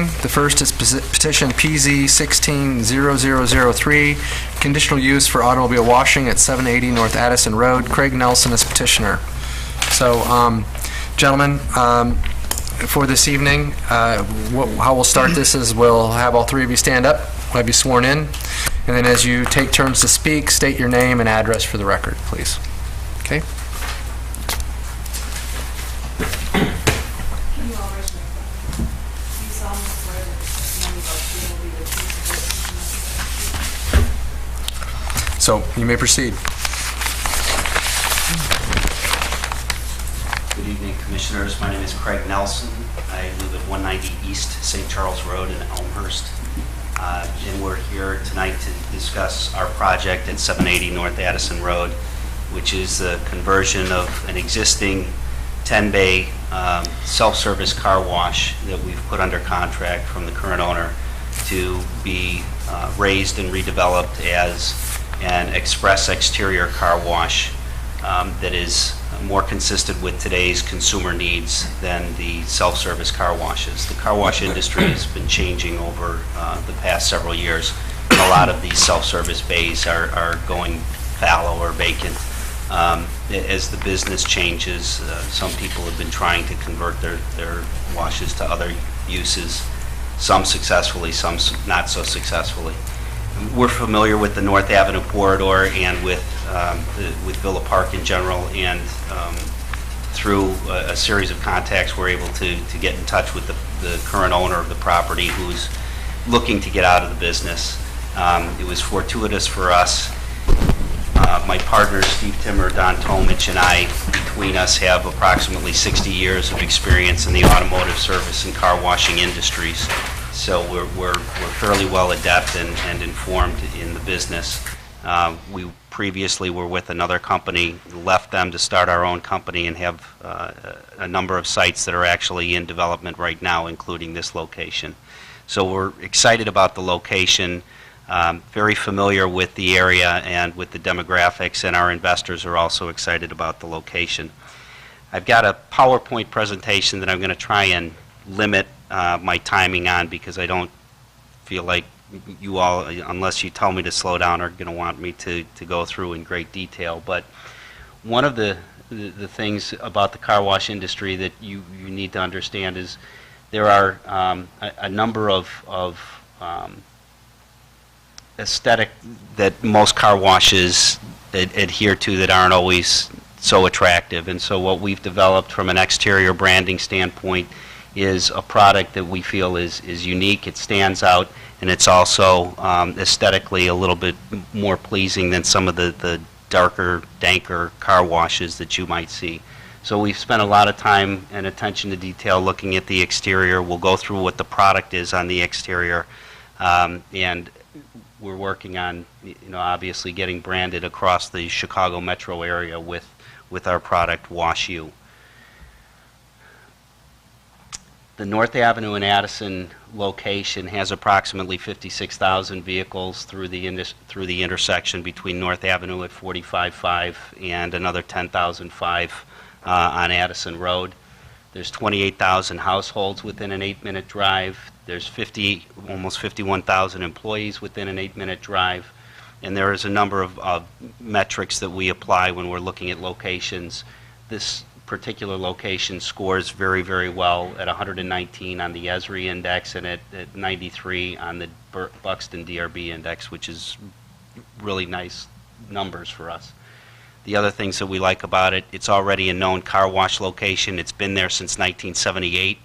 evening. The first is petition PZ 160003, conditional use for automobile washing at 780 North Addison Road. Craig Nelson is petitioner. So, gentlemen, for this evening, how we'll start this is we'll have all three of you stand up, we'll have you sworn in, and then as you take turns to speak, state your name and address for the record, please. Okay? So, you may proceed. Good evening, Commissioners. My name is Craig Nelson. I live at 190 East St. Charles Road in Elmhurst. And we're here tonight to discuss our project at 780 North Addison Road, which is the conversion of an existing 10-bay self-service car wash that we've put under contract from the current owner to be raised and redeveloped as an express exterior car wash that is more consistent with today's consumer needs than the self-service car washes. The car wash industry has been changing over the past several years. And a lot of these self-service bays are going fallow or vacant. As the business changes, some people have been trying to convert their washes to other uses, some successfully, some not so successfully. We're familiar with the North Avenue corridor and with Villa Park in general, and through a series of contacts we're able to get in touch with the current owner of the property who's looking to get out of the business. It was fortuitous for us. My partners, Steve Timmer, Don Tomich, and I, between us, have approximately 60 years of experience in the automotive service and car washing industries. So we're fairly well adept and informed in the business. We previously were with another company, left them to start our own company, and have a number of sites that are actually in development right now, including this location. So we're excited about the location, very familiar with the area and with the demographics, and our investors are also excited about the location. I've got a PowerPoint presentation that I'm going to try and limit my timing on, because I don't feel like you all, unless you tell me to slow down, are going to want me to go through in great detail. But one of the things about the car wash industry that you need to understand is there are a number of aesthetic that most car washes adhere to that aren't always so attractive. And so what we've developed from an exterior branding standpoint is a product that we feel is unique. It stands out, and it's also aesthetically a little bit more pleasing than some of the darker, danker car washes that you might see. So we've spent a lot of time and attention to detail looking at the exterior. We'll go through what the product is on the exterior, and we're working on, obviously getting branded across the Chicago metro area with our product, Wash U. The North Avenue and Addison location has approximately 56,000 vehicles through the intersection between North Avenue at 45.5 and another 10,005 on Addison Road. There's 28,000 households within an 8-minute drive. There's almost 51,000 employees within an 8-minute drive. And there is a number of metrics that we apply when we're looking at locations. This particular location scores very, very well at 119 on the Esri index and at 93 on the Buxton DRB index, which is really nice numbers for us. The other things that we like about it, it's already a known car wash location. It's been there since 1978.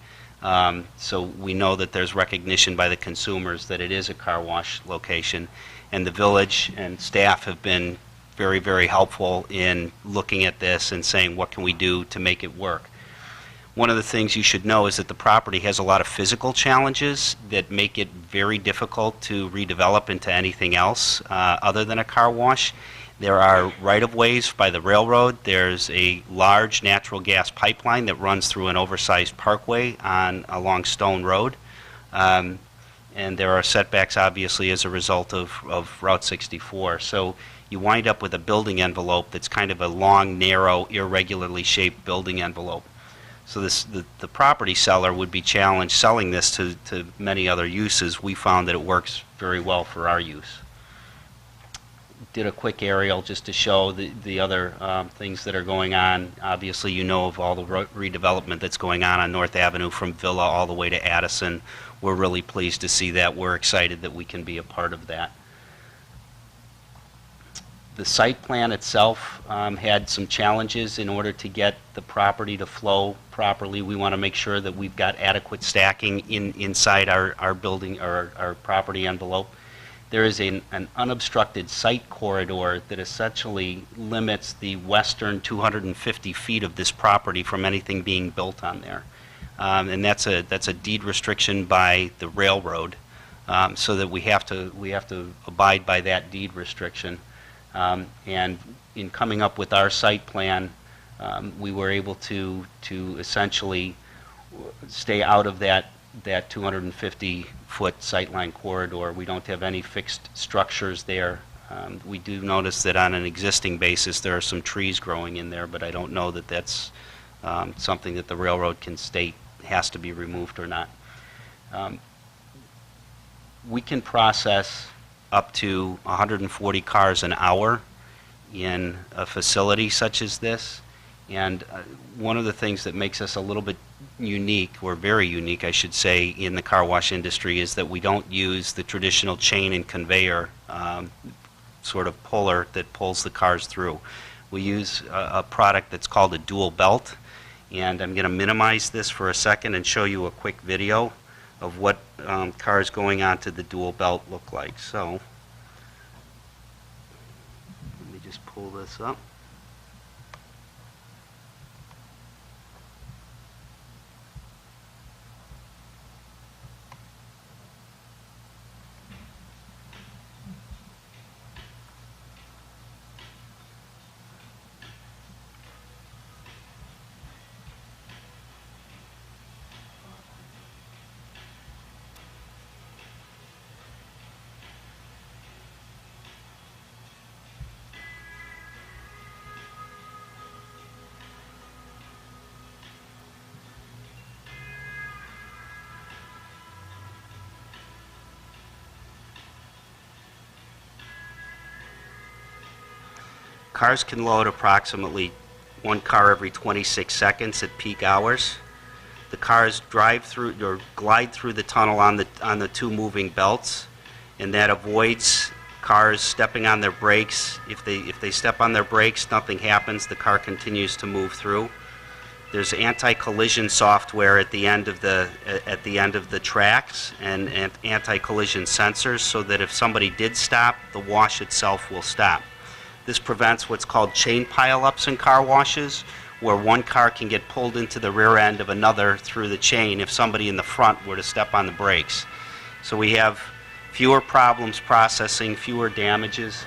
So we know that there's recognition by the consumers that it is a car wash location. And the village and staff have been very, very helpful in looking at this and saying, what can we do to make it work? One of the things you should know is that the property has a lot of physical challenges that make it very difficult to redevelop into anything else other than a car wash. There are right-of-ways by the railroad. There's a large natural gas pipeline that runs through an oversized parkway along Stone Road. And there are setbacks, obviously, as a result of Route 64. So you wind up with a building envelope that's kind of a long, narrow, irregularly shaped building envelope. So the property seller would be challenged selling this to many other uses. We found that it works very well for our use. Did a quick aerial just to show the other things that are going on. Obviously, you know of all the redevelopment that's going on North Avenue from Villa all the way to Addison. We're really pleased to see that. We're excited that we can be a part of that. The site plan itself had some challenges in order to get the property to flow properly. We want to make sure that we've got adequate stacking inside our building or our property envelope. There is an unobstructed site corridor that essentially limits the western 250 feet of this property from anything being built on there. And that's a deed restriction by the railroad, so that we have to abide by that deed restriction. And in coming up with our site plan, we were able to essentially stay out of that 250-foot sightline corridor. We don't have any fixed structures there. We do notice that on an existing basis there are some trees growing in there, but I don't know that that's something that the railroad can state has to be removed or not. We can process up to 140 cars an hour in a facility such as this. And one of the things that makes us a little bit unique, or very unique, I should say, in the car wash industry is that we don't use the traditional chain and conveyor sort of puller that pulls the cars through. We use a product that's called a dual belt. And I'm going to minimize this for a second and show you a quick video of what cars going onto the dual belt look like. So, let me just pull this up. Cars can load approximately one car every 26 seconds at peak hours. The cars drive through or glide through the tunnel on the two moving belts, and that avoids cars stepping on their brakes. If they step on their brakes, nothing happens. The car continues to move through. There's anti-collision software at the end of the tracks and anti-collision sensors, so that if somebody did stop, the wash itself will stop. This prevents what's called chain pileups in car washes, where one car can get pulled into the rear end of another through the chain if somebody in the front were to step on the brakes. So we have fewer problems processing, fewer damages,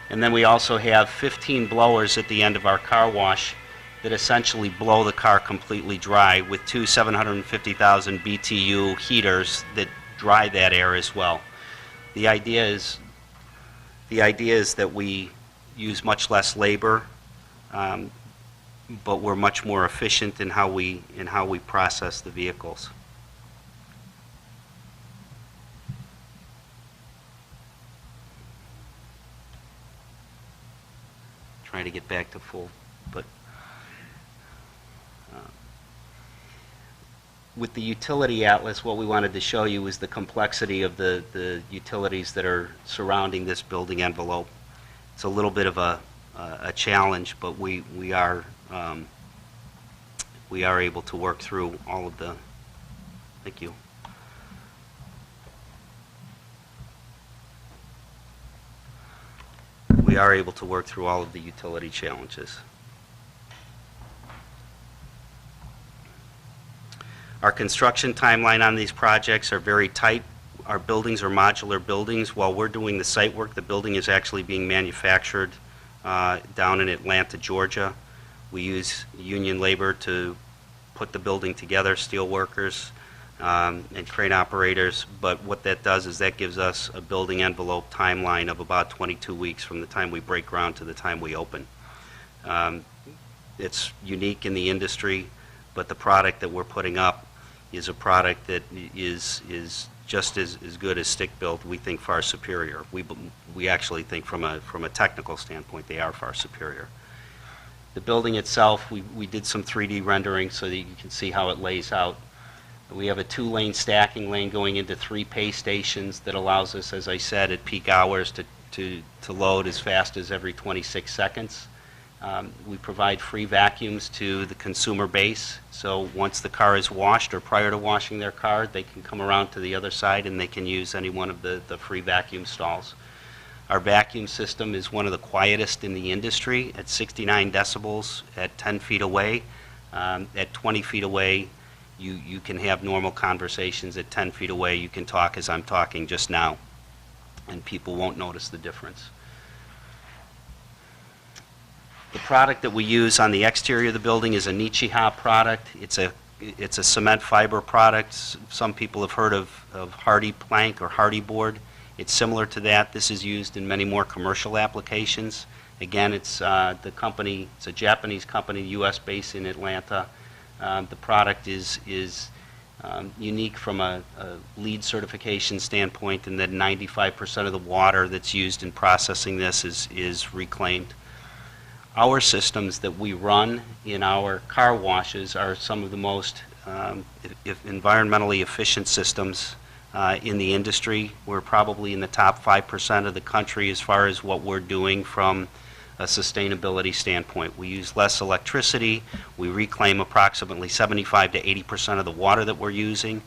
and then we also have 15 blowers at the end of our car wash that essentially blow the car completely dry, with two 750,000 BTU heaters that dry that air as well. The idea is that we use much less labor, but we're much more efficient in how we process the vehicles. Trying to get back to full, but with the utility atlas, what we wanted to show you is the complexity of the utilities that are surrounding this building envelope. It's a little bit of a challenge, but we are able to work through all of the. Thank you. We are able to work through all of the utility challenges. Our construction timeline on these projects are very tight. Our buildings are modular buildings. While we're doing the site work, the building is actually being manufactured down in Atlanta, Georgia. We use union labor to put the building together, steel workers and crane operators. But what that does is that gives us a building envelope timeline of about 22 weeks from the time we break ground to the time we open. It's unique in the industry. but the product that we're putting up is a product that is just as good as stick-built, we think far superior. We actually think from a technical standpoint they are far superior. The building itself, we did some 3D rendering so that you can see how it lays out. We have a 2-lane stacking lane going into 3 pay stations that allows us, as I said, at peak hours to load as fast as every 26 seconds. We provide free vacuums to the consumer base, so once the car is washed or prior to washing their car, they can come around to the other side and they can use any one of the free vacuum stalls. Our vacuum system is one of the quietest in the industry at 69 decibels at 10 feet away. At 20 feet away, you can have normal conversations. At 10 feet away, you can talk as I'm talking just now, and people won't notice the difference. The product that we use on the exterior of the building is a Nichiha product. It's a cement fiber product. Some people have heard of Hardy plank or Hardy board. It's similar to that. This is used in many more commercial applications. Again, it's a Japanese company, U.S. based in Atlanta. The product is unique from a LEED certification standpoint, in that 95% of the water that's used in processing this is reclaimed. Our systems that we run in our car washes are some of the most environmentally efficient systems in the industry. We're probably in the top 5% of the country as far as what we're doing from a sustainability standpoint. We use less electricity. We reclaim approximately 75 to 80% of the water that we're using,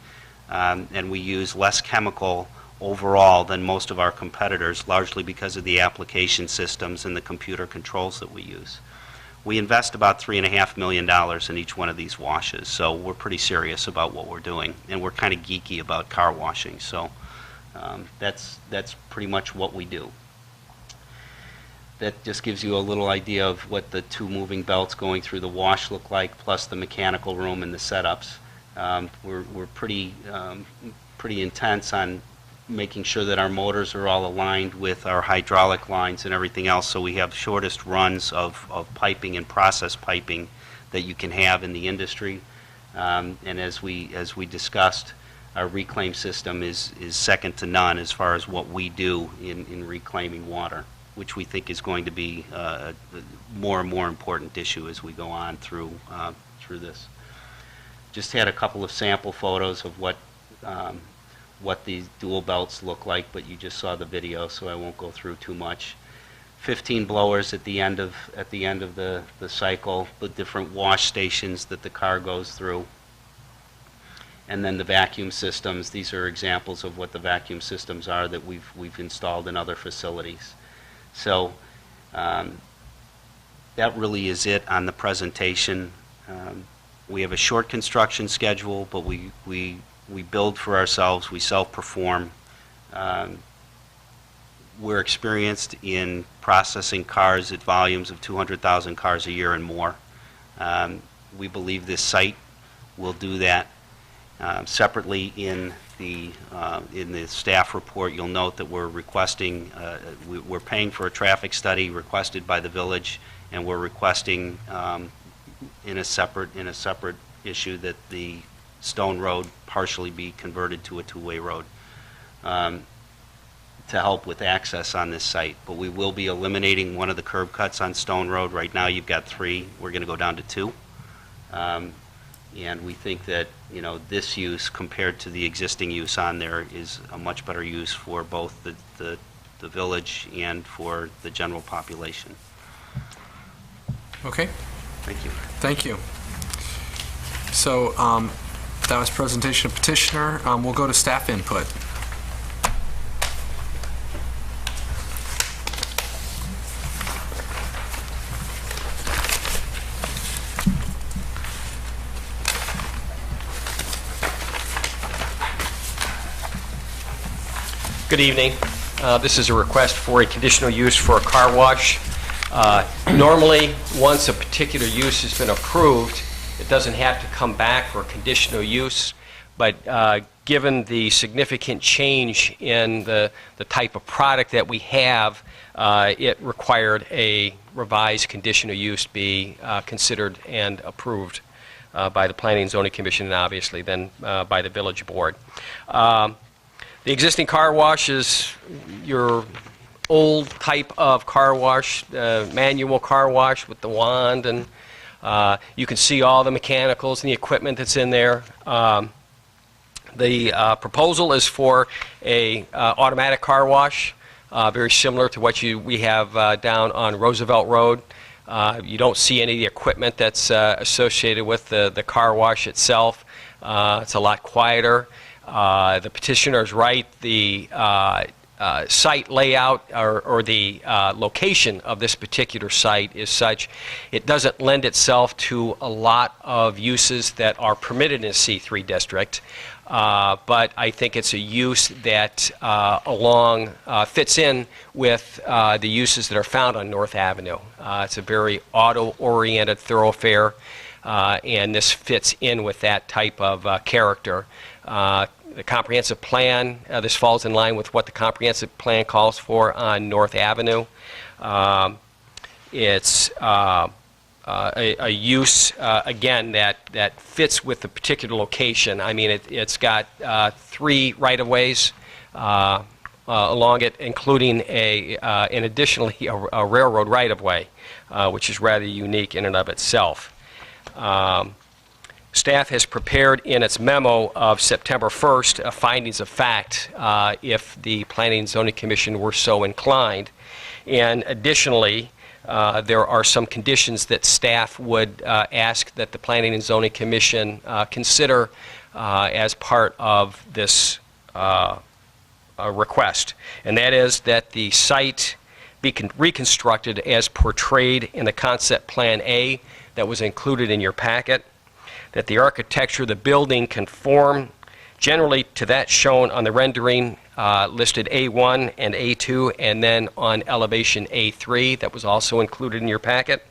and we use less chemical overall than most of our competitors, largely because of the application systems and the computer controls that we use. We invest about $3.5 million in each one of these washes, so we're pretty serious about what we're doing, and we're kind of geeky about car washing, so that's pretty much what we do. That just gives you a little idea of what the 2 moving belts going through the wash look like, plus the mechanical room and the setups. We're pretty intense on making sure that our motors are all aligned with our hydraulic lines and everything else, so we have shortest runs of piping and process piping that you can have in the industry. And as we discussed, our reclaim system is second to none as far as what we do in reclaiming water, which we think is going to be a more and more important issue as we go on through this. Just had a couple of sample photos of what these dual belts look like, but you just saw the video, so I won't go through too much. 15 blowers at the end of the cycle, the different wash stations that the car goes through. And then the vacuum systems. These are examples of what the vacuum systems are that we've installed in other facilities. So that really is it on the presentation. We have a short construction schedule, but we build for ourselves, we self-perform. We're experienced in processing cars at volumes of 200,000 cars a year and more. We believe this site will do that. Separately in the staff report, you'll note that we're requesting, we're paying for a traffic study requested by the village, and we're requesting in a separate issue that the Stone Road partially be converted to a 2-way road to help with access on this site. But we will be eliminating one of the curb cuts on Stone Road. Right now you've got 3. We're going to go down to 2. And we think that, you know, this use compared to the existing use on there is a much better use for both the village and for the general population. Okay. Thank you. Thank you. So that was presentation of petitioner. We'll go to staff input. Good evening. This is a request for a conditional use for a car wash. Normally, once a particular use has been approved, it doesn't have to come back for a conditional use, but given the significant change in the type of product that we have, it required a revised conditional use be considered and approved. by the Planning and Zoning Commission and obviously then by the Village Board. The existing car wash is your old type of car wash, manual car wash with the wand, and you can see all the mechanicals and the equipment that's in there. The proposal is for a automatic car wash, very similar to what we have down on Roosevelt Road. You don't see any of the equipment that's associated with the car wash itself. It's a lot quieter. The petitioner is right. The site layout or the location of this particular site is such it doesn't lend itself to a lot of uses that are permitted in a C3 district, but I think it's a use that fits in with the uses that are found on North Avenue. It's a very auto-oriented thoroughfare, and this fits in with that type of character. The comprehensive plan, this falls in line with what the comprehensive plan calls for on North Avenue. It's a use, again, that fits with the particular location. I mean, it's got 3 right-of-ways along it, including an additionally a railroad right-of-way, which is rather unique in and of itself. Staff has prepared in its memo of September 1st findings of fact if the Planning and Zoning Commission were so inclined. And additionally, there are some conditions that staff would ask that the Planning and Zoning Commission consider as part of this request. And that is that the site be reconstructed as portrayed in the concept plan A that was included in your packet, that the architecture of the building conform generally to that shown on the rendering listed A1 and A2, and then on elevation A3 that was also included in your packet.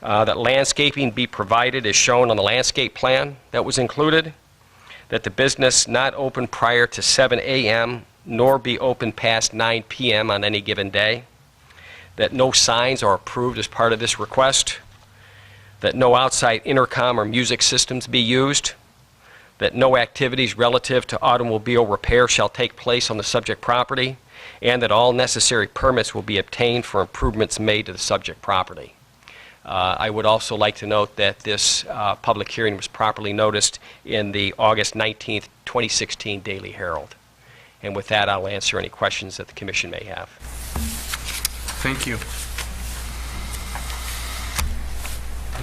That landscaping be provided as shown on the landscape plan that was included. That the business not open prior to 7 a.m. nor be open past 9 p.m. on any given day. That no signs are approved as part of this request. That no outside intercom or music systems be used, that no activities relative to automobile repair shall take place on the subject property, and that all necessary permits will be obtained for improvements made to the subject property. I would also like to note that this public hearing was properly noticed in the August 19th, 2016 Daily Herald. And with that, I'll answer any questions that the Commission may have. Thank you.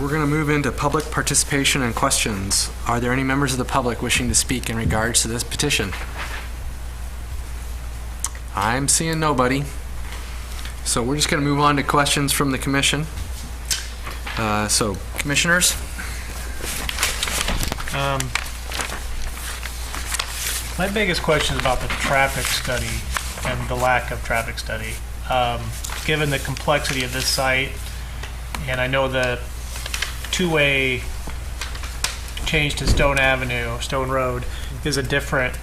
We're going to move into public participation and questions. Are there any members of the public wishing to speak in regards to this petition? I'm seeing nobody. So we're just going to move on to questions from the Commission. So, Commissioners? My biggest question is about the traffic study and the lack of traffic study. Given the complexity of this site, and I know the two-way change to Stone Road is a different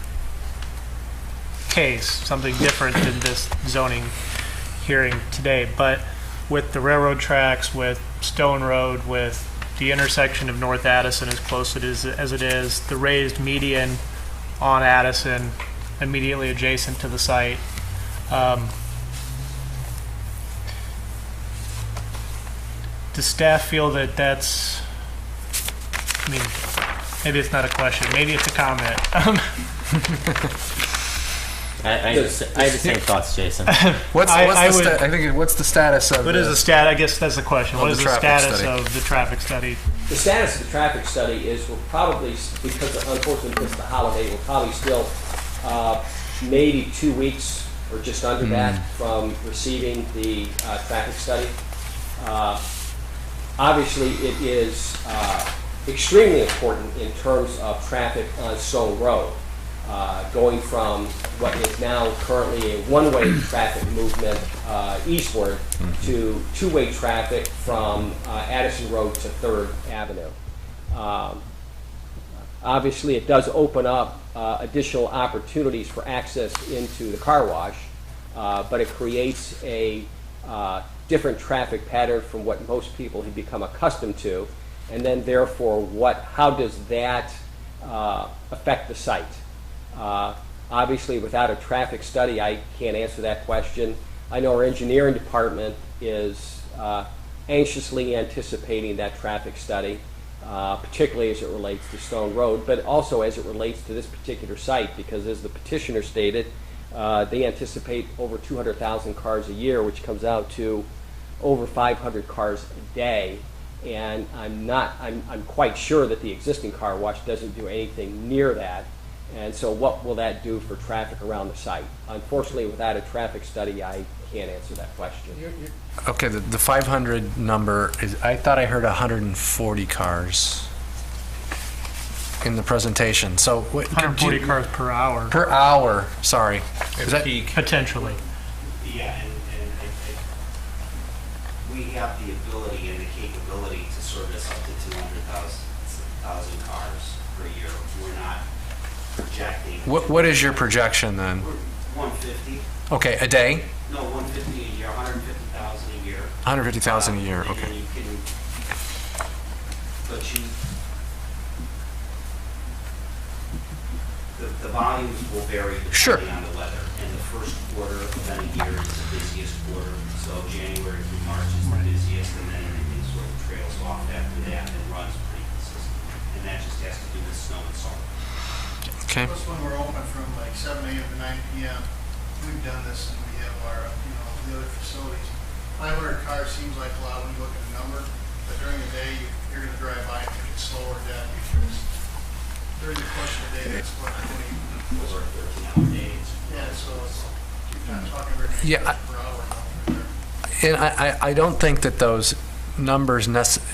case, something different than this zoning hearing today. But with the railroad tracks, with Stone Road, with the intersection of North Addison as close as it is, the raised median on Addison immediately adjacent to the site, does staff feel that that's, I mean, maybe it's not a question, maybe it's a comment. I have the same thoughts, Jason. What's the status of What is the stat? I guess that's the question. What is the status study of the traffic study? The status of the traffic study is we'll probably, because unfortunately because of the holiday, we'll probably still maybe 2 weeks or just under that from receiving the traffic study. Obviously, it is extremely important in terms of traffic on Stone Road, going from what is now currently a one-way traffic movement eastward to two-way traffic from Addison Road to 3rd Avenue. Obviously, it does open up additional opportunities for access into the car wash, but it creates a different traffic pattern from what most people have become accustomed to. and then therefore how does that affect the site? Obviously, without a traffic study, I can't answer that question. I know our engineering department is anxiously anticipating that traffic study, particularly as it relates to Stone Road, but also as it relates to this particular site, because as the petitioner stated, they anticipate over 200,000 cars a year, which comes out to over 500 cars a day. And I'm quite sure that the existing car wash doesn't do anything near that. And so what will that do for traffic around the site? Unfortunately, without a traffic study, I can't answer that question. Okay, the 500 number is, I thought I heard 140 cars in the presentation. So what, 140 cars per hour, per hour, sorry. Is that potentially. Yeah, and we have the ability and the capability to service up to 200,000 cars per year. We're not projecting. what is your projection then? We're 150. Okay, a day? No, 150 a year, 150,000 a year. 150,000 a year, And okay. you can, but the volumes will vary Sure. depending on the weather. And the first quarter of any year is the busiest quarter. So January through March is the busiest, and then everything sort of trails off after that and runs pretty consistently. And that just has to do with snow and salt. Okay. Plus, when we're open from like 7 a.m. to 9 p.m., we've done this, and we have our, the other facilities. 500 cars seems like a lot when you look at the number, but during the day, you're going to drive by and think it's slower down because during the course of the day, that's what 20. Those are 13-hour days. Yeah, so you're not talking very many Yeah, cars per hour. And I don't think that those numbers,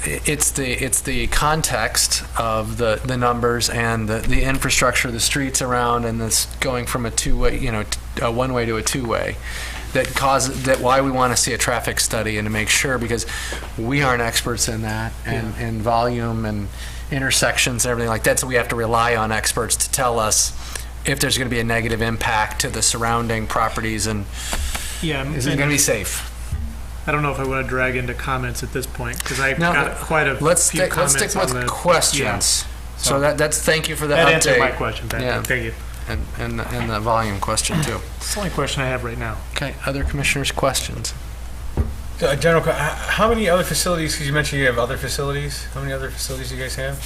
it's the context of the numbers and the infrastructure, the streets around, and this going from a two-way, a one-way to a two-way, that why we want to see a traffic study and to make sure, because we aren't experts in that, and volume and intersections and everything like that, so we have to rely on experts to tell us if there's going to be a negative impact to the surrounding properties, and Yeah, is it and going to be safe? I don't know if I want to drag into comments at this point, because I've No, got quite a Let's few stick comments on with the... questions. Yeah. So that's thank you for the That update. answered my question, Pat. Yeah. Thank you. And the volume question too. It's the only question I have right now. Okay, other commissioners' questions? General, how many other facilities, because you mentioned you have other facilities, how many other facilities do you guys have?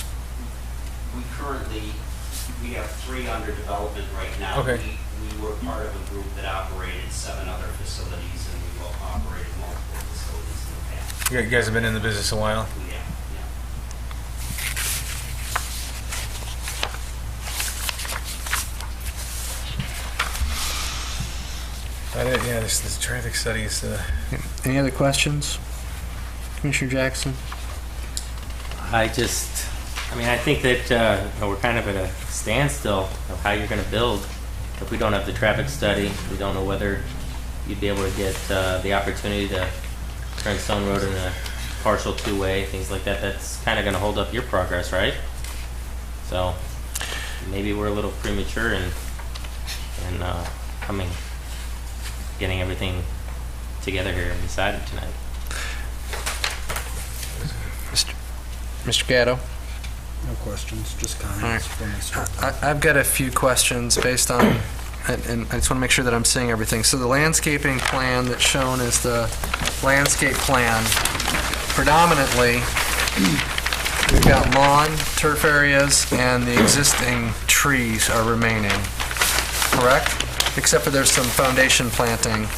We have 3 under development right now. Okay. We were part of a group that operated 7 other facilities, and we've operated multiple facilities in the past. You guys have been in the business a while? Yeah, yeah. Yeah, this traffic study is... Any other questions? Commissioner Jackson? I think that we're kind of at a standstill of how you're going to build. If we don't have the traffic study, we don't know whether you'd be able to get the opportunity to turn Stone Road into a partial two-way, things like that. That's kind of going to hold up your progress, right? So maybe we're a little premature in getting everything together here and decided tonight. Mr. Gatto? No questions, just All right. comments from myself. I've got a few questions based on, and I just want to make sure that I'm seeing everything. So the landscaping plan that's shown is the landscape plan. Predominantly, we've got lawn, turf areas, and the existing trees are remaining, correct? Except for there's some foundation planting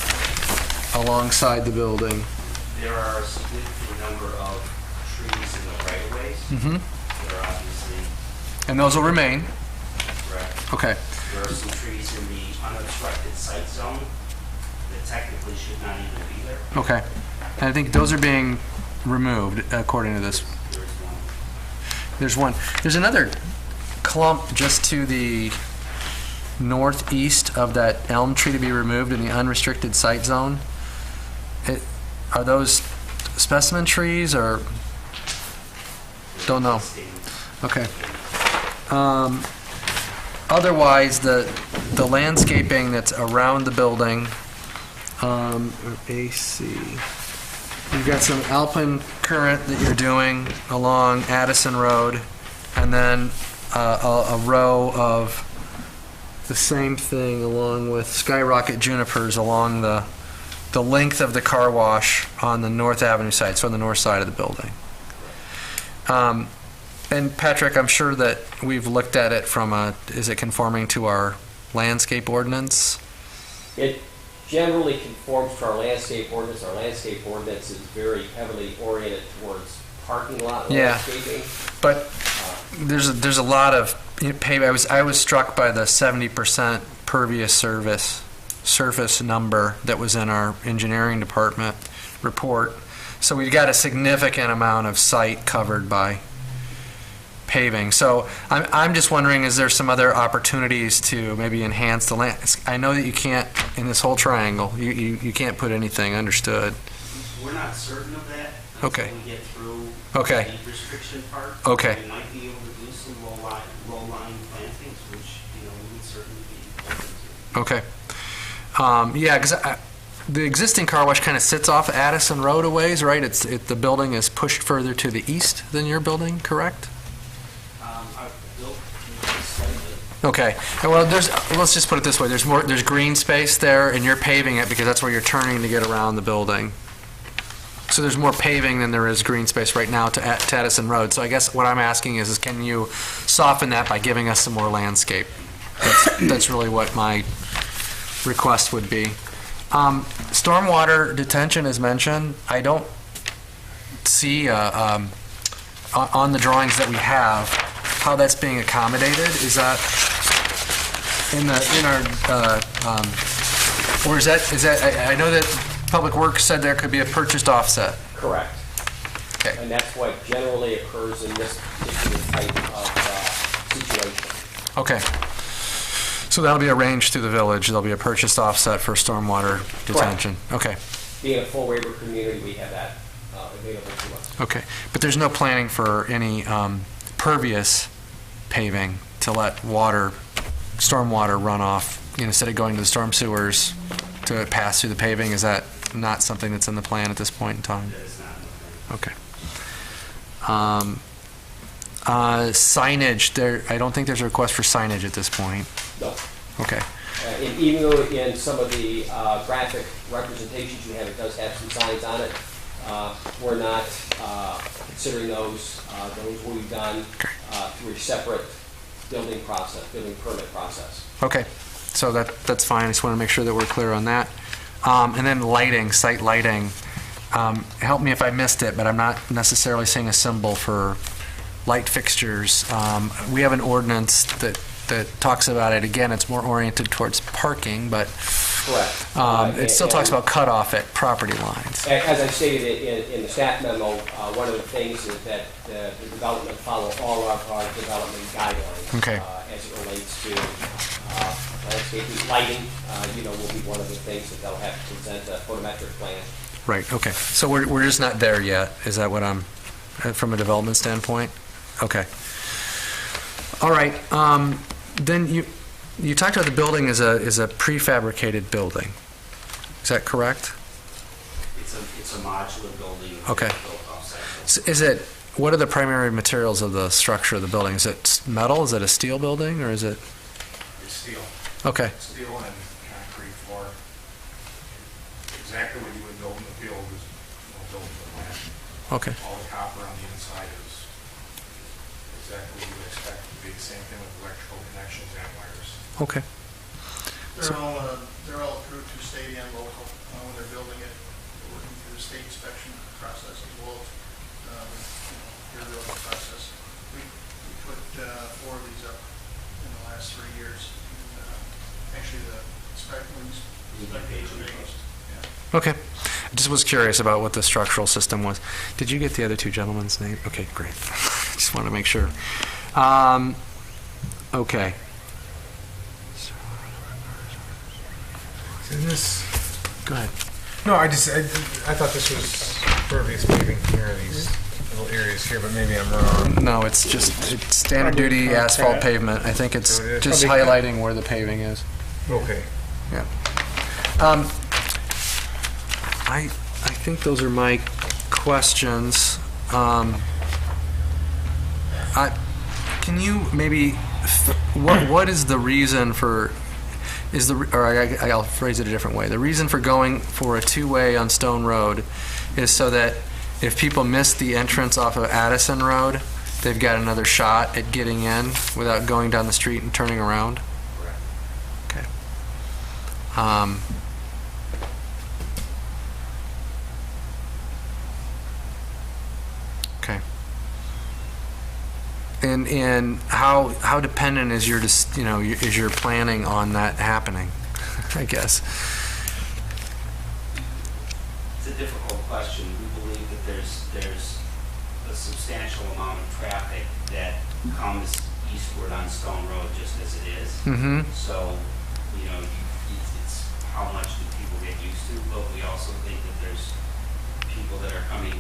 alongside the building. There are a significant number of trees in the right-of-ways Mm-hmm. that are obviously And those will remain? correct. Okay. There are some trees in the unobstructed site zone that technically should not even be there. Okay. And I think those are being removed, according to this. There's one. There's one. There's another clump just to the northeast of that elm tree to be removed in the unrestricted site zone. Are those specimen trees or? Don't know. Okay. Otherwise, the landscaping that's around the building, AC. you've got some Alpine Current that you're doing along Addison Road, and then a row of the same thing along with Skyrocket Junipers along the length of the car wash on the North Avenue side, so on the north side of the building. And Patrick, I'm sure that we've looked at it from is it conforming to our landscape ordinance? It generally conforms to our landscape ordinance. Our landscape ordinance is very heavily oriented towards parking lot Yeah. landscaping. But there's a lot of paving. I was struck by the 70% pervious surface number that was in our engineering department report. So we've got a significant amount of site covered by paving. So I'm just wondering, is there some other opportunities to maybe enhance the land? I know that you can't, in this whole triangle, you can't put anything, understood. We're not certain of that Okay. until we get through Okay. the restriction part. Okay. We might be able to do some roll line plantings, which, we would certainly be open to. Okay. Yeah, because the existing car wash kind of sits off Addison Road a ways, right? The building is pushed further to the east than your building, correct? I've built slightly. Okay. Well, let's just put it this way. There's green space there, and you're paving it because that's where you're turning to get around the building. So there's more paving than there is green space right now to Addison Road. So I guess what I'm asking is can you soften that by giving us some more landscape? That's really what my request would be. Stormwater detention is mentioned. I don't see on the drawings that we have how that's being accommodated. Is that in our or is that I know that Public Works said there could be a purchased offset. Correct. Okay. And that's what generally occurs in this particular type of situation. Okay. So that'll be arranged through the village. There'll be a purchased offset for stormwater detention. Okay. Being a full waiver community, we have that available to us. Okay. But there's no planning for any pervious paving to let stormwater run off, instead of going to the storm sewers to pass through the paving. Is that not something that's in the plan at this point in time? That is not okay. Okay. Signage, I don't think there's a request for signage at this point. No. Okay. And even though in some of the graphic representations you have, it does have some signs on it, we're not considering those. Those will be done through a separate building permit process. Okay. So that's fine. I just want to make sure that we're clear on that. And then lighting, site lighting. Help me if I missed it, but I'm not necessarily seeing a symbol for light fixtures. We have an ordinance that talks about it. Again, it's more oriented towards parking, but Correct. it still talks about cutoff at property lines. As I stated in the staff memo, one of the things is that the development follow all of our development guidelines. Okay. As it relates to landscaping, lighting, will be one of the things that they'll have to present a photometric plan. Right, okay. So we're just not there yet. Is that what I'm, from a development standpoint? Okay. All right. Then you talked about the building as a prefabricated building. Is that correct? It's a modular building. Okay. Built off-site. Is it, what are the primary materials of the structure of the building? Is it metal? Is it a steel building, or is it? It's steel. Okay. Steel and concrete floor. Exactly what you would build in the field is built in the plant. Okay. All the copper on the inside is exactly what you would expect. It would be the same thing with electrical connections and wires. Okay. They're all approved through state and local when they're building it. They're working through the state inspection process as well as peer building process. We put 4 of these up in the last 3 years. Actually, the inspections are based. Yeah. Okay. I just was curious about what the structural system was. Did you get the other two gentlemen's name? Okay, great. Just want to make sure. Okay. Is this? Go ahead. No, I thought this was pervious paving here, these little areas here, but maybe I'm wrong. No, it's standard duty asphalt pavement. I think it's So it is just probably- highlighting where the paving is. Okay. Yeah. I think those are my questions. Can you maybe, what is the reason for, I'll phrase it a different way. The reason for going for a two-way on Stone Road is so that if people miss the entrance off of Addison Road, they've got another shot at getting in without going down the street and turning around? Okay. Okay. And how dependent is your, is your planning on that happening, I guess? It's a difficult question. We believe that there's a substantial amount of traffic that comes eastward on Stone Road just as it is. Mm-hmm. So, it's how much do people get used to, but we also think that there's people that are coming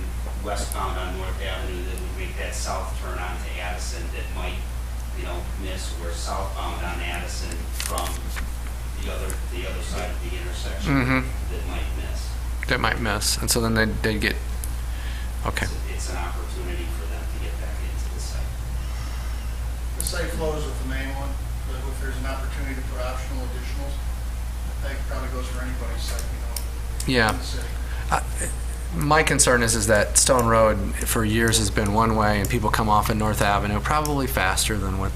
westbound on North Avenue that would make that south turn onto Addison that might, miss, or southbound on Addison from the other side of the intersection Mm-hmm. that might miss. That might miss, and so then they'd get, okay. It's an opportunity for them to get back into the site. The site flows with the main one, but if there's an opportunity to put optional additionals, that probably goes for anybody's site, Yeah. in the city. My concern is that Stone Road for years has been one way, and people come off at North Avenue probably faster than what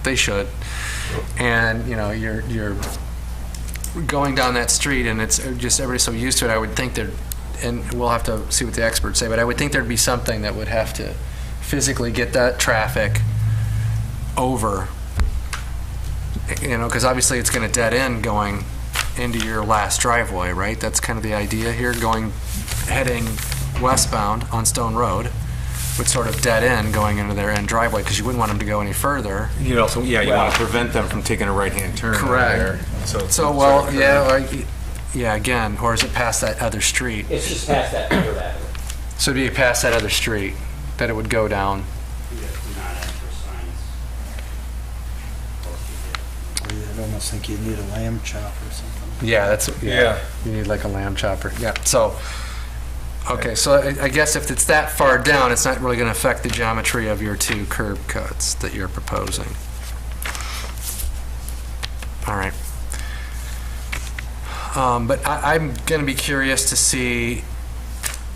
they should. And, you're going down that street, and it's just everybody's so used to it. I would think that, and we'll have to see what the experts say, but I would think there'd be something that would have to physically get that traffic over, because obviously it's going to dead end going into your last driveway, right? That's kind of the idea here, heading westbound on Stone Road would sort of dead end going into their end driveway, because you wouldn't want them to go any further. You'd also, you want to prevent them from taking a right-hand turn. Correct. So, again, or is it past that other street? It's just past that Third Avenue. So it'd be past that other street that it would go down. We do not enter signs. I'd almost think you need a lamb chop or something. Yeah, Yeah. You need like a lamb chopper. Yeah, so, okay, so I guess if it's that far down, it's not really going to affect the geometry of your two curb cuts that you're proposing. All right. But I'm going to be curious to see,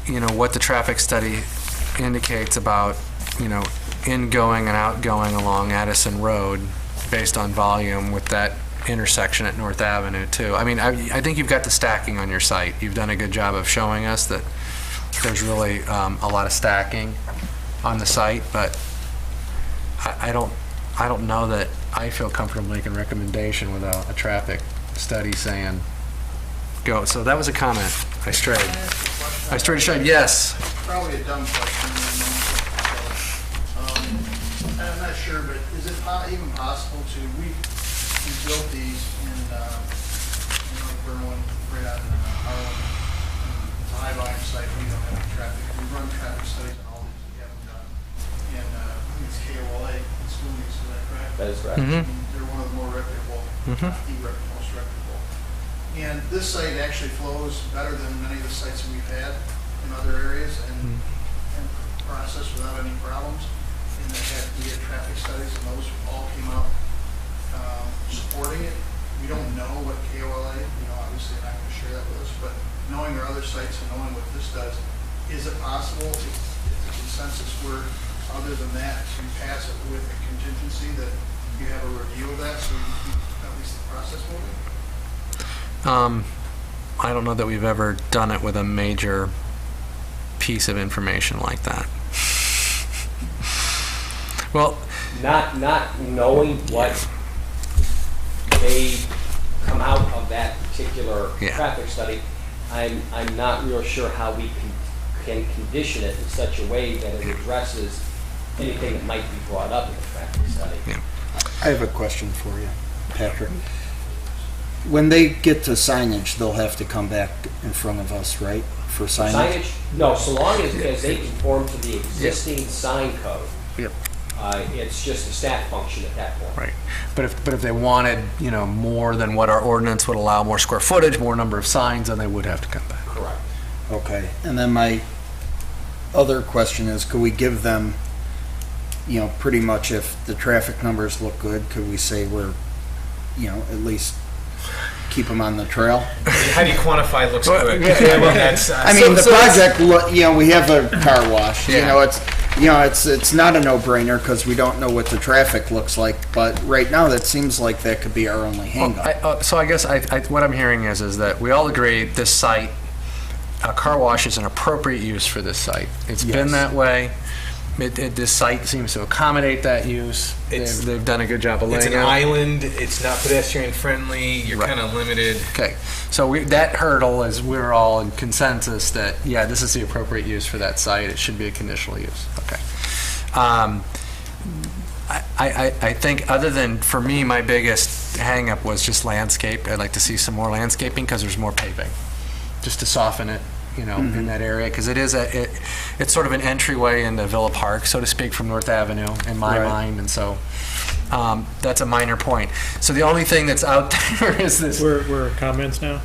what the traffic study indicates about, ingoing and outgoing along Addison Road based on volume with that intersection at North Avenue too. I mean, I think you've got the stacking on your site. You've done a good job of showing us that there's really a lot of stacking on the site, but I don't know that I feel comfortable making a recommendation without a traffic study saying go. So that was a comment. I strayed. Yes. Probably a dumb question. I'm not sure, but is it even possible to, we built these in Berlin, right out in Harlem. It's a high volume site, we don't have any traffic. We run traffic studies on all these we haven't done. And I think it's KOLA, it's Looney's, is that correct? That is correct. Mhm. They're one of the more reputable, Mhm. most reputable. And this site actually flows better than many of the sites that we've had in other areas and processed without any problems. And we had traffic studies and those all came out supporting it. We don't know what KOLA, obviously they're not going to share that with us, but knowing our other sites and knowing what this does, is it possible if the consensus were other than that to pass it with a contingency that you have a review of that so you keep at least the process moving? I don't know that we've ever done it with a major piece of information like that. Well, Not knowing what may come out of that particular Yeah. traffic study, I'm not real sure how we can condition it in such a way that it addresses anything that might be brought up in the traffic study. Yeah. I have a question for you, Patrick. When they get to signage, they'll have to come back in front of us, right, for signage? Signage? No, so long as they conform to the existing sign code. Yep. It's just a stat function at that point. Right. But if they wanted, more than what our ordinance would allow, more square footage, more number of signs, then they would have to come back. Correct. Okay, and then my other question is, could we give them, pretty much if the traffic numbers look good, could we say we're, at least keep them on the trail? How do you quantify looks Well, good? yeah, I mean, well, that's, I mean, the project, we have a car wash, Yeah. it's not a no-brainer because we don't know what the traffic looks like, but right now that seems like that could be our only hangup. So I guess what I'm hearing is that we all agree this site, a car wash is an appropriate use for this site. It's been Yes. that way. This site seems to accommodate that use. It's- They've done a good job of it's laying an out. island. It's not pedestrian friendly. You're Right. kind of limited. Okay, so that hurdle is we're all in consensus that, yeah, this is the appropriate use for that site. It should be a conditional use. Okay. I think other than, for me, my biggest hangup was just landscape. I'd like to see some more landscaping because there's more paving, just to soften it, in that area. Because it's sort of an entryway into Villa Park, so to speak, from North Avenue in my Right. mind. And so that's a minor point. So the only thing that's out there is this. We're comments now?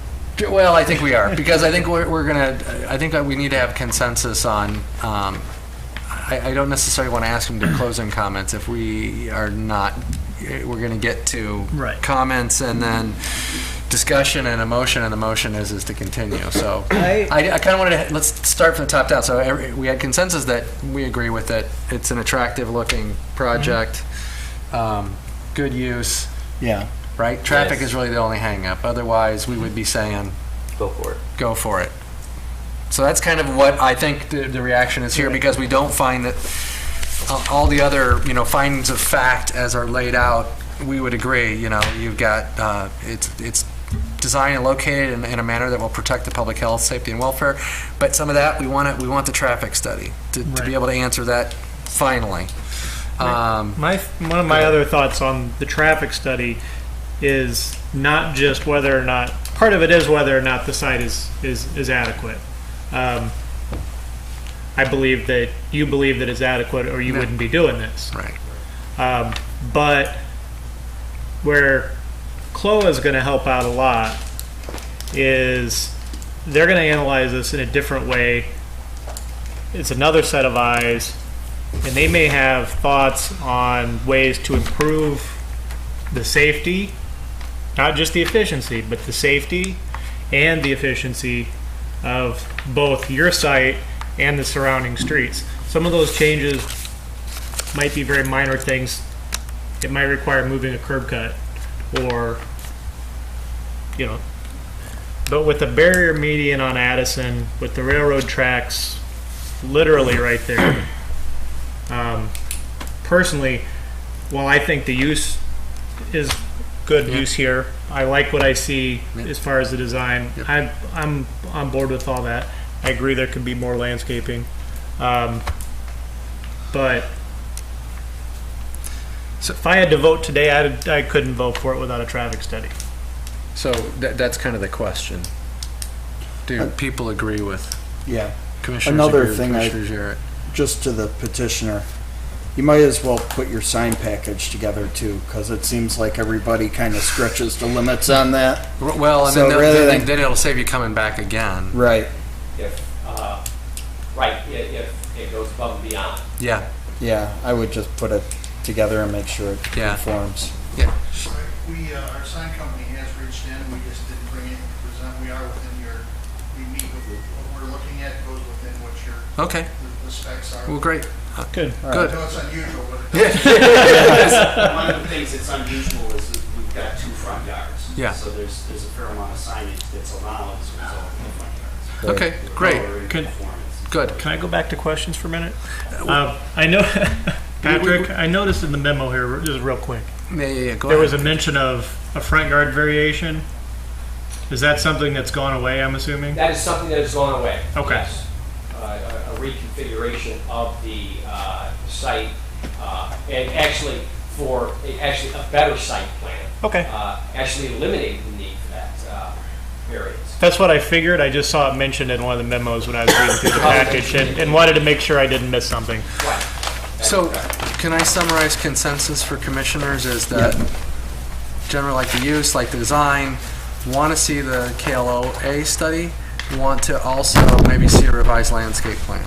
Well, I think we are, because I think I think that we need to have consensus on, I don't necessarily want to ask them to close in comments if we are not, we're going to get to Right. comments and then discussion and a motion, and the motion is to continue. So I I kind of wanted to, let's start from the top down. So we had consensus that we agree with it. It's an attractive looking project, good use, Yeah. right? Traffic Yes. is really the only hang-up. Otherwise, we would be saying, Go for it. go for it. So that's kind of what I think the reaction is here, because we don't find that all the other, findings of fact as are laid out, we would agree, you've got, it's designed and located in a manner that will protect the public health, safety, and welfare. But some of that, we want the traffic study to be Right. able to answer that finally. One of my other thoughts on the traffic study is not just whether or not, part of it is whether or not the site is adequate. I believe that you believe that it's adequate, or you Yeah. wouldn't be doing this. Right. But where CLOA is going to help out a lot is they're going to analyze this in a different way. It's another set of eyes, and they may have thoughts on ways to improve the safety, not just the efficiency, but the safety and the efficiency of both your site and the surrounding streets. Some of those changes might be very minor things. It might require moving a curb cut, or, but with the barrier median on Addison, with the railroad tracks literally right there, personally, while I think the use is good use here, I like what I see as far as the design. Yep. I'm on board with all that. I agree there could be more landscaping, but So- if I had to vote today, I couldn't vote for it without a traffic study. So that's kind of the question. Do people agree with Yeah. Commissioners? Another agree with thing Commissioner Jarrett? Just to the petitioner, you might as well put your sign package together too, because it seems like everybody kind of stretches the limits on that. Well, and So then, rather then, than- then it'll save you coming back again. Right. If, if it goes above and beyond. Yeah, Yeah, I would just put it together and make sure it Yeah. conforms. yeah. We, our sign company has reached in, we just didn't bring it to present, we are within we meet with, what we're looking at goes within what Okay, the specs are. well, great. Good. Good. I know it's unusual, but it One of the things that's unusual is that we've got two front yards. Yeah. So there's a fair amount of signage that's allowed as a result of the front yards. Okay, great, Lower in Good. performance. good. Can I go back to questions for a minute? I know, Patrick, I noticed in the memo here, just real quick, Yeah, go there was ahead. a mention of a front yard variation. Is that something that's gone away, I'm assuming? That is something that has gone away. Okay. Yes. A reconfiguration of the site, and actually a better site plan. Okay. Actually eliminating the need for that variance. That's what I figured. I just saw it mentioned in one of the memos when I was reading through the package, and wanted to make sure I didn't miss something. Right. That's So, correct. can I summarize consensus for commissioners is that generally like the use, like the design, want to see the KLOA study, want to also maybe see a revised landscape plan.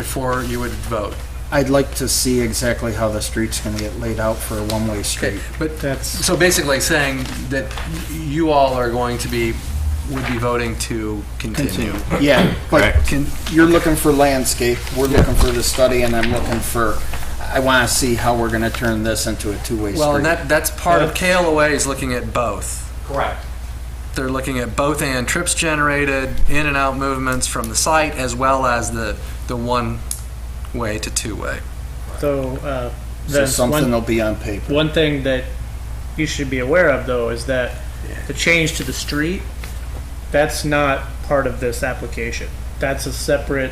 before you would vote. I'd like to see exactly how the street's gonna get laid out for a one-way street. But That's, so basically saying that you all are going to be, would be voting to continue. Yeah, like, Can- you're looking for landscape, we're looking for the study, and I'm looking for, I wanna see how we're gonna turn this into a two-way street. Well, and that's part of KLOA is looking at both. Correct. They're looking at both and trips generated, in and out movements from the site, as well as the one-way to two-way. so, So Vince, something will be on paper. one thing that you should be aware of, though, is that the change to the street, that's not part of this application. That's a separate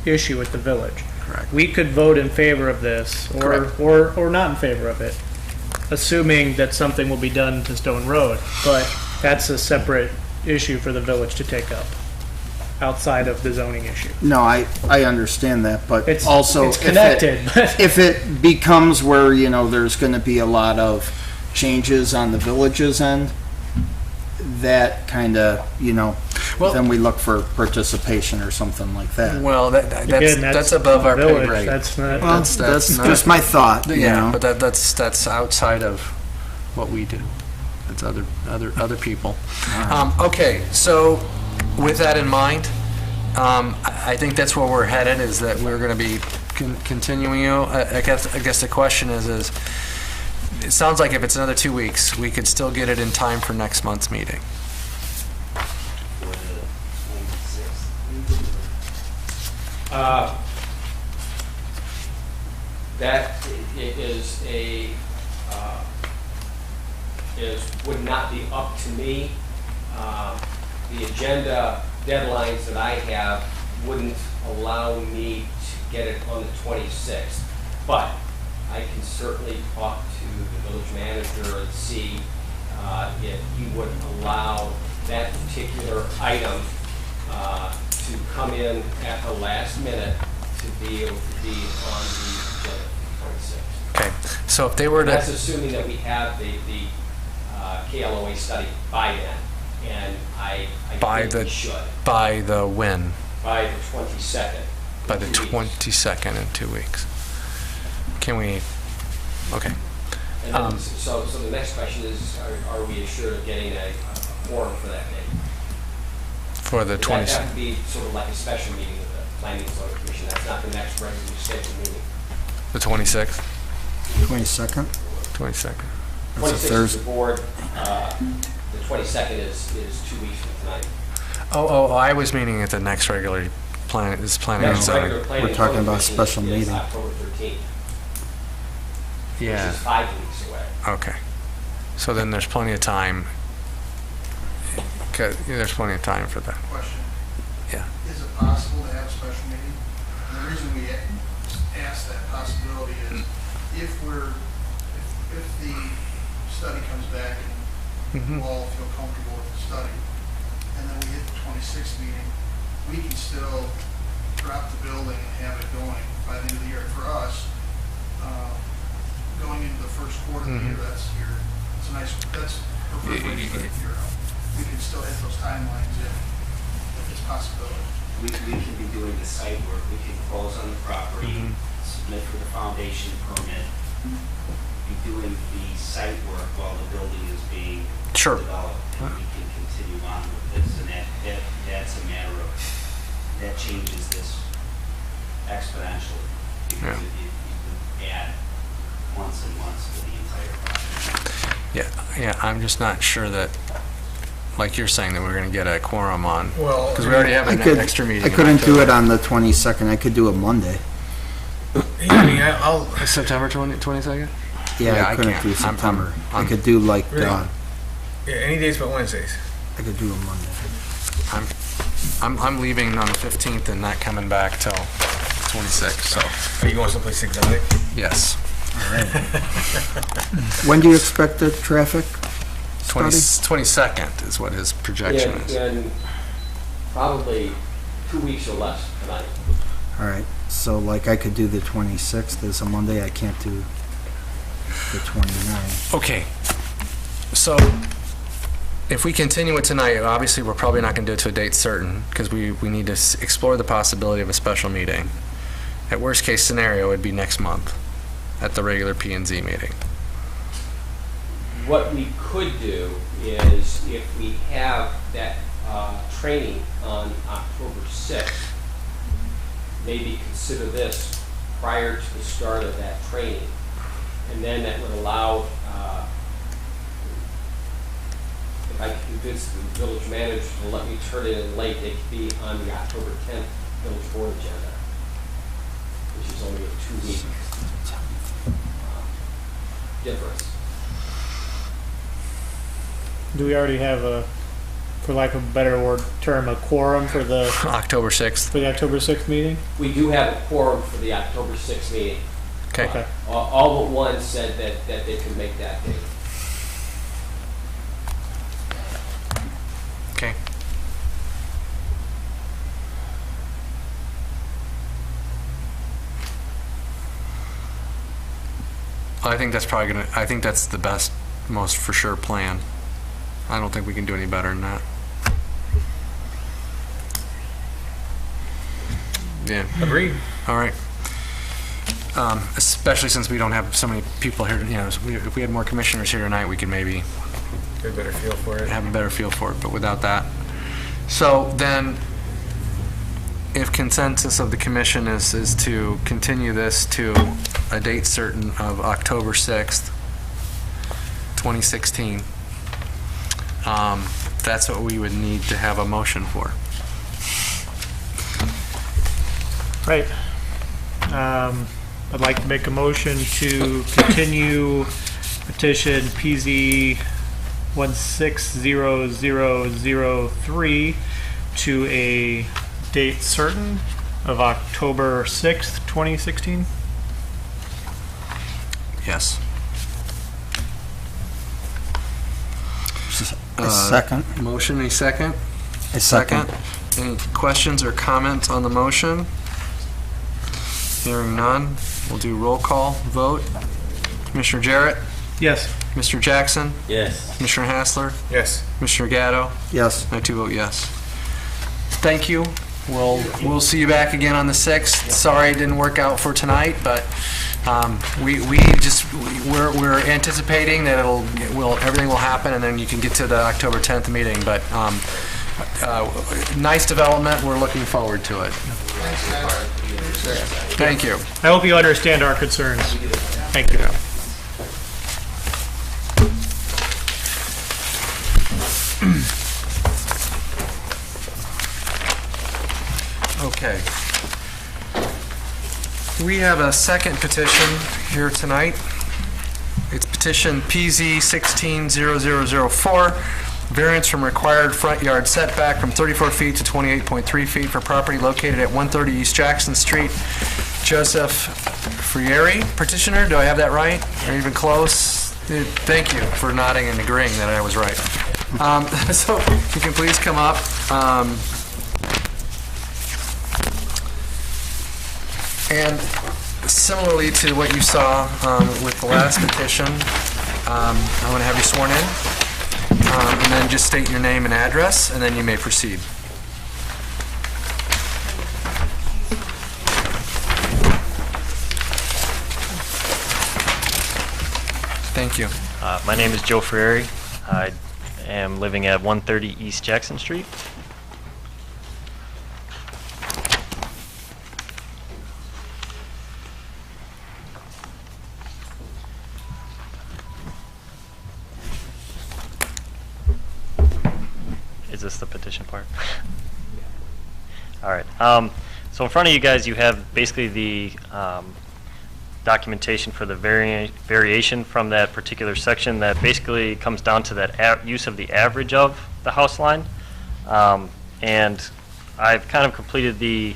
issue with the village. Correct. We could vote in favor of this, Correct. or not in favor of it, assuming that something will be done to Stone Road. But that's a separate issue for the village to take up, outside of the zoning issue. No, I understand that, but It's also. it's if it- connected, but If it becomes where, there's gonna be a lot of changes on the village's end, that kinda, Well- then we look for participation or something like that. Well, again, that's above our pay village. grade. That's not. Well, that's that's not- just my thought, Yeah, but that's outside of what we do. That's other people. Okay, so with that in mind, I think that's where we're headed, is that we're going to be continuing you. I guess the question is, it sounds like if it's another 2 weeks, we could still get it in time for next month's meeting. For the 26th. That would not be up to me. The agenda deadlines that I have wouldn't allow me to get it on the 26th. But I can certainly talk to the village manager and see if he would allow that particular item to come in at the last minute to be able to be on the agenda for the 26th. Okay, so if they were That's to, assuming that we have the KLOA study by then, and I By think the- we should, by the when? by the 22nd. By the 2 weeks. 22nd in 2 weeks. Can we, okay. And then, so the next question is, are we assured of getting a quorum for that date? For the That 22nd. would be sort of like a special meeting with the Planning and Zoning Commission. That's not the next regularly scheduled meeting. The 26th? 22nd? 22nd. That's a 26th is Thursday. the board, the 22nd is 2 weeks from tonight. Oh, I was meaning at the next regular planning and Next zoning. regular Planning We're and talking Zoning about Commission special is meeting. October 13th, Yeah, which is 5 weeks away. okay. So then there's plenty of time. There's plenty of time for that. Question. Yeah. Is it possible to have a special meeting? And the reason we ask that possibility is if the study comes back and Mhm. we all feel comfortable with the study, and then we hit the 26th meeting, we can still drop the building and have it going by the end of the year. For us, going into the first quarter of the year, that's a nice, that's preferred way to put it here. We can still hit those timelines if it's a possibility. We can be doing the site work, we can close on the property, submit for the foundation permit, be doing the site work while the building is being Sure. developed, and we can continue on with this, and that's a matter of, that changes this exponentially, because Yeah. you could add months and months to the entire project. Yeah, I'm just not sure that, like you're saying, that we're going to get a quorum on, Well, because we already have I an could, extra meeting. I in couldn't do it October. on the 22nd, I could do a Monday. I mean, I'll, September 22nd? Yeah, Yeah, I I couldn't can't. do I'm- September. I I'm- could do like, Really? I any days but Wednesdays. could do a Monday. I'm leaving on the 15th and not coming back till 26th, so, Are you going someplace exotic? yes. When do you expect the traffic 22nd is what his projection is. In probably 2 weeks or less tonight. All right, so like I could do the 26th as a Monday, I can't do the 29th. Okay, so if we continue it tonight, obviously, we're probably not going to do it to a date certain, because we need to explore the possibility of a special meeting. At worst case scenario, it would be next month at the regular P and Z meeting. What we could do is, if we have that training on October 6th, maybe consider this prior to the start of that training. And then that would allow, if I can convince the village manager to let me turn it in late, it could be on the October 10th village board agenda, which is only a 2-week difference. Do we already have a, for lack of a better word, term, a quorum for the October 6th. October 6th meeting? We do have a quorum for the October 6th meeting. Okay. All but one said that they could make that date. Okay. I think that's probably gonna, I think that's the best, most for sure plan. I don't think we can do any better than that. Yeah. Agreed. All right. Especially since we don't have so many people here, you know, if we had more commissioners here tonight, we could maybe Get a better feel for it. have a better feel for it, but without that. So then, if consensus of the commission is to continue this to a date certain of October 6th, 2016, that's what we would need to have a motion for. Right. I'd like to make a motion to continue petition PZ 160003 to a date certain of October 6th, 2016. Yes. A second. Motion, a second? A second. Any questions or comments on the motion? Hearing none, we'll do roll call vote. Commissioner Jarrett? Yes. Mr. Jackson? Yes. Commissioner Hassler? Yes. Commissioner Gatto? Yes. I too vote yes. Thank you. We'll see you back again on the 6th. Sorry it didn't work out for tonight, but we're anticipating that everything will happen, and then you can get to the October 10th meeting. But nice development. We're looking forward to it. Thank you. I hope you understand our concerns. Thank you. Okay. We have a second petition here tonight. It's petition PZ 160004, variance from required front yard setback from 34 feet to 28.3 feet for property located at 130 East Jackson Street. Joseph Frieri, petitioner, do I have that right? Or even close? Thank you for nodding and agreeing that I was right. So if you can please come up. And similarly to what you saw with the last petition, I'm going to have you sworn in, and then just state your name and address, and then you may proceed. Thank you. My name is Joe Ferrari. I am living at 130 East Jackson Street. Is this the petition part? All right. So in front of you guys, you have basically the documentation for the variation from that particular section that basically comes down to that use of the average of the house line. And I've kind of completed the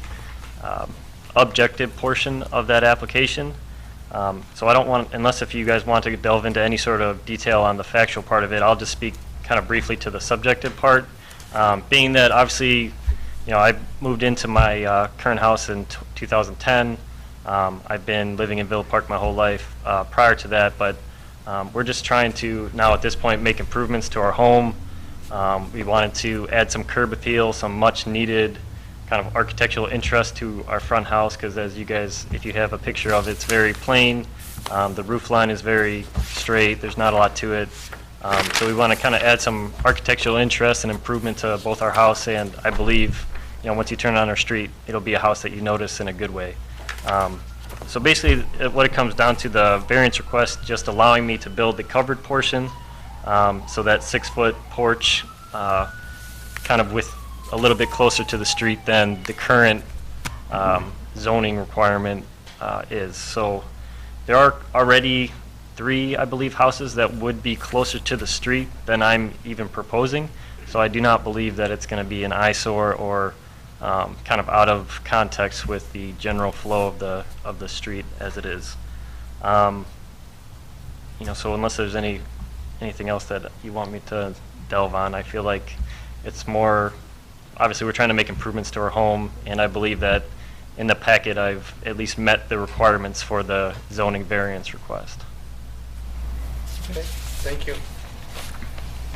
objective portion of that application. So I don't want, unless if you guys want to delve into any sort of detail on the factual part of it, I'll just speak kind of briefly to the subjective part. Being that obviously, you know, I moved into my current house in 2010. I've been living in Villa Park my whole life prior to that, but we're just trying to now at this point make improvements to our home. We wanted to add some curb appeal, some much needed kind of architectural interest to our front house, because as you guys, if you have a picture of it, it's very plain. The roof line is very straight. There's not a lot to it. So we want to kind of add some architectural interest and improvement to both our house, and I believe, once you turn on our street, it'll be a house that you notice in a good way. So basically, what it comes down to, the variance request just allowing me to build the covered portion, so that 6-foot porch, kind of with a little bit closer to the street than the current zoning requirement is. So there are already 3, I believe, houses that would be closer to the street than I'm even proposing. So I do not believe that it's going to be an eyesore or kind of out of context with the general flow of the street as it is. So unless there's anything else that you want me to delve on, I feel like it's more, obviously we're trying to make improvements to our home, and I believe that in the packet I've at least met the requirements for the zoning variance request. Okay, thank you.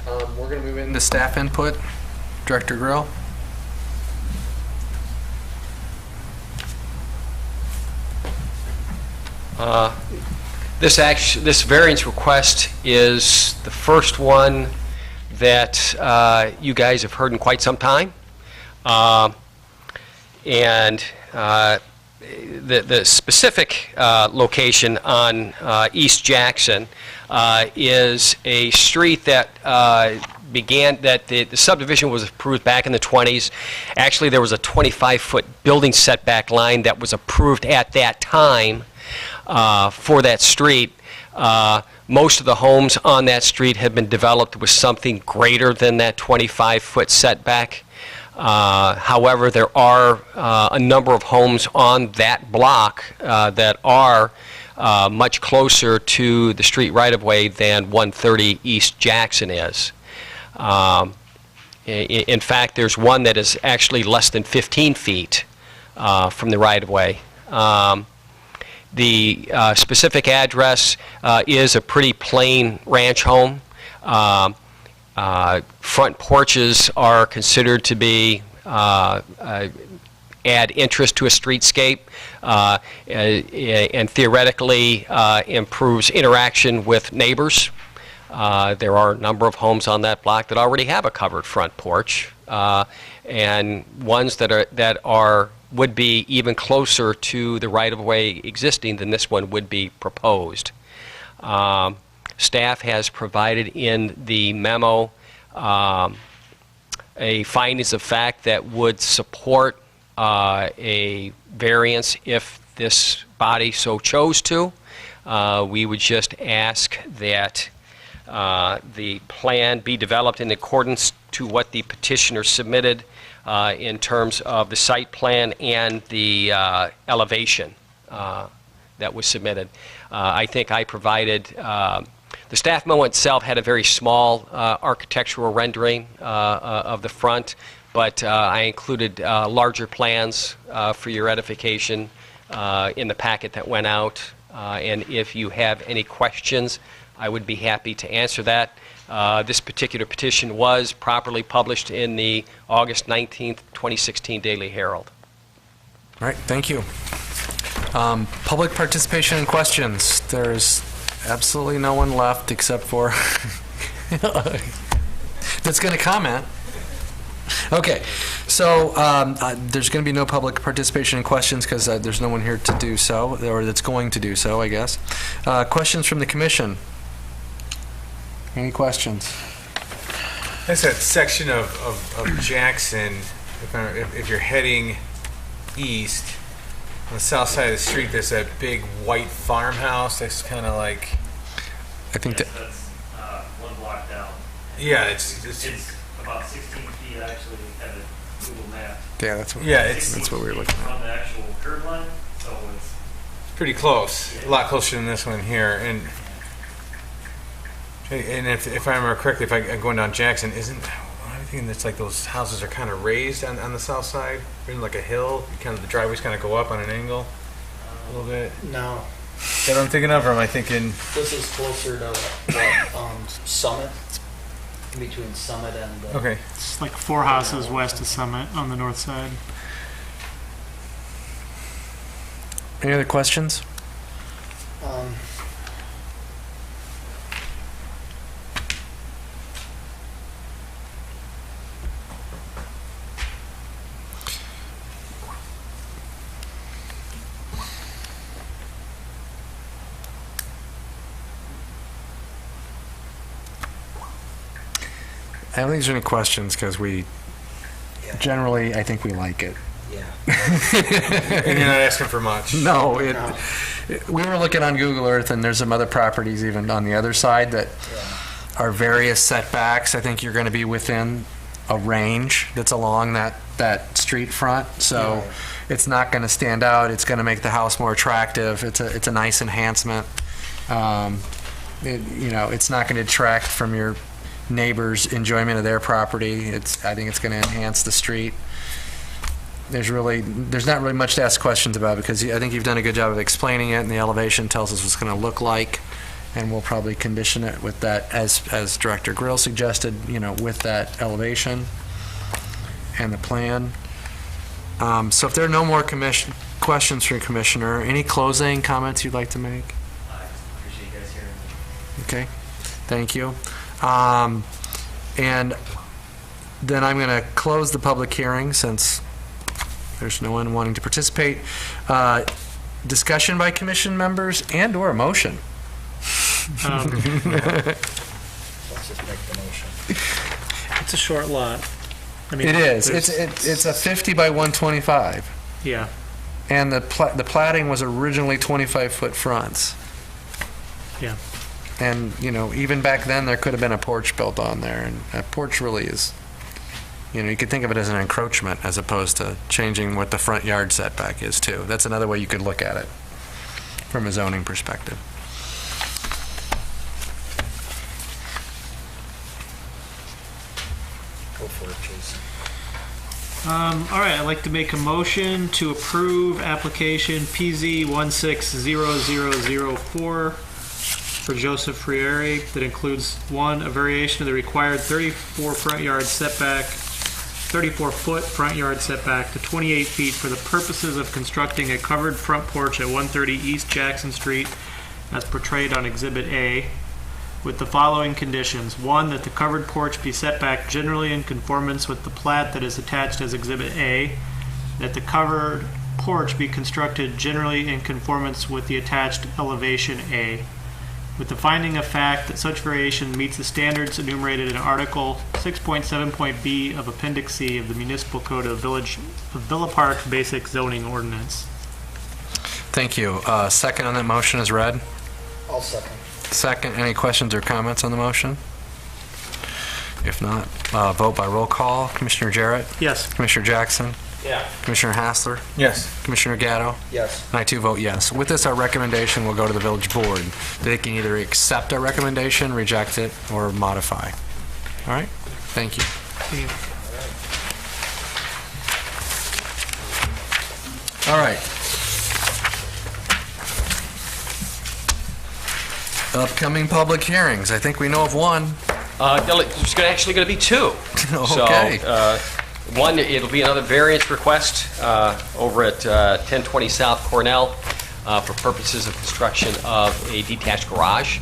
We're going to move into staff input. Director Grill. This variance request is the first one that you guys have heard in quite some time. And the specific location on East Jackson is a street that the subdivision was approved back in the 20s. Actually, there was a 25-foot building setback line that was approved at that time for that street. Most of the homes on that street have been developed with something greater than that 25-foot setback. However, there are a number of homes on that block that are much closer to the street right-of-way than 130 East Jackson is. In fact, there's one that is actually less than 15 feet from the right-of-way. The specific address is a pretty plain ranch home. Front porches are considered to be add interest to a streetscape and theoretically improves interaction with neighbors. There are a number of homes on that block that already have a covered front porch, and ones that would be even closer to the right-of-way existing than this one would be proposed. Staff has provided in the memo a findings of fact that would support a variance if this body so chose to. We would just ask that the plan be developed in accordance to what the petitioner submitted in terms of the site plan and the elevation that was submitted. I think I provided, the staff memo itself had a very small architectural rendering of the front, but I included larger plans for your edification in the packet that went out. And if you have any questions, I would be happy to answer that. This particular petition was properly published in the August 19th, 2016 Daily Herald. All right, thank you. Public participation and questions. There's absolutely no one left except for that's going to comment. Okay, so there's going to be no public participation and questions because there's no one here to do so, or that's going to do so, I guess. Questions from the commission? Any questions? That's that section of Jackson, if you're heading east, on the south side of the street, there's that big white farmhouse that's kind of like... I think that... That's one block down. Yeah, it's about 16 feet, actually, at a Google map. Yeah, that's what, it's what we were looking at. From the actual curb line, so it's... pretty close, a lot closer than this one here. And if I remember correctly, if I'm going down Jackson, I think it's like those houses are kind of raised on the south side, in like a hill. The driveways kind of go up on an angle a little bit. No, Is that what I'm thinking of, or am I thinking? This is closer to Summit, in between Summit and... Okay. It's like 4 houses west of Summit on the north side. Any other questions? I don't think there's any questions because generally, I think we like it. And you're not asking for much. No, we were looking on Google Earth, and there's some other properties even on the other side that are various setbacks. I think you're going to be within a range that's along that street front, so it's not going to stand out. It's going to make the house more attractive. It's a nice enhancement. It's not going to detract from your neighbors' enjoyment of their property. I think it's going to enhance the street. There's not really much to ask questions about because I think you've done a good job of explaining it, and the elevation tells us what it's going to look like, and we'll probably condition it with that, as Director Grill suggested, with that elevation and the plan. So if there are no more questions from Commissioner, any closing comments you'd like to make? I appreciate you guys hearing me. Okay, thank you. And then I'm going to close the public hearing since there's no one wanting to participate. Discussion by commission members and/or a motion. Let's just make the motion. It's a short lot. I mean, It is. there's- It's a 50 by 125, Yeah, and the platting was originally 25-foot fronts. yeah. And even back then, there could have been a porch built on there, and a porch really is. You could think of it as an encroachment as opposed to changing what the front yard setback is too. That's another way you could look at it from a zoning perspective. Go for it, Jason. All right, I'd like to make a motion to approve application PZ 160004 for Joseph Frieri that includes, 1, a variation of the required 34-foot front yard setback to 28 feet for the purposes of constructing a covered front porch at 130 East Jackson Street as portrayed on Exhibit A, with the following conditions. 1, that the covered porch be set back generally in conformance with the plat that is attached as Exhibit A, that the covered porch be constructed generally in conformance with the attached elevation A, with the finding of fact that such variation meets the standards enumerated in Article 6.7.b of Appendix C of the Municipal Code of Villa Park Basic Zoning Ordinance. Thank you. Second on that motion is read. I'll second. Second, any questions or comments on the motion? If not, vote by roll call. Commissioner Jarrett? Yes. Commissioner Jackson? Yeah. Commissioner Hassler? Yes. Commissioner Gatto? Yes. And I too vote yes. With this, our recommendation will go to the village board. They can either accept our recommendation, reject it, or modify. All right? Thank you. All right. Upcoming public hearings. I think we know of one. There's actually going to be 2. Okay. So, one, it'll be another variance request over at 1020 South Cornell for purposes of construction of a detached garage.